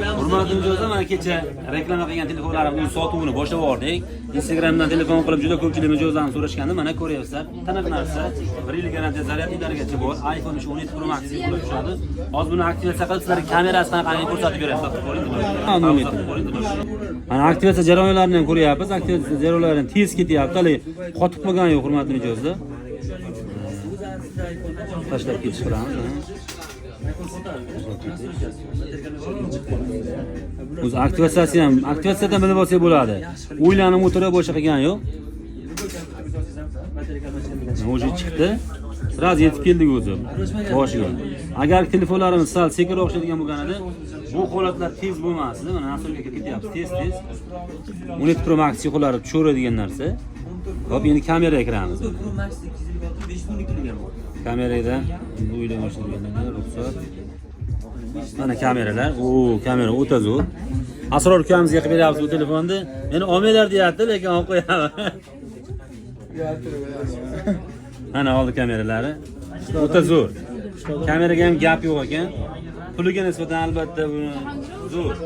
Hurmatli mijozlar, mana kecha reklama qilgan telefonlarimning sotuvini boshlab yubordik. Instagramdan telefon qilib juda ko'pchilik mijozlarni so'rashganda mana ko'ryapsizlar. Taniq narsa, 1 yil garantiya zaryadlarigacha bor. iPhone 17 Pro Max bo'lib tushadi. Hozir buni aktivatsiya qilib sizlarga kamerasini qanday ko'rsatib beramiz. Mana aktivatsiya jarayonlarini ham ko'ryapmiz. Aktivatsiya jarayonlari tez ketyapti. Hali qotib qolgani yo'q, hurmatli mijozlar. Tashlab ketish qilamiz. O'zi aktivatsiyadan bilib olsak bo'ladi. O'ylanib o'tirib boshqa qilgani yo'q. O'zi chiqdi. Sraz yetib keldik o'zi boshiga. Agar telefonlarimiz sal sekinroq ishlaydigan bo'lganida, bu holatlar tez bo'lmasdi. Mana nastroyga ketyapti, tez. 17 Pro Max chiqolari tushaveradigan narsa. Hop, endi kameraga kiramiz. Kamerada o'ylab ochilganlar, ruxsat. Mana kameralar. Kamera o'ta zo'r. Asror ukamizga qilib beryapmiz bu telefonni. Meni olmaylar deyapti, lekin olib qo'yaman. Mana oldi kameralari. O'ta zo'r. Kameraga ham gap yo'q ekan. Puliga nisbatan albatta buni zo'r.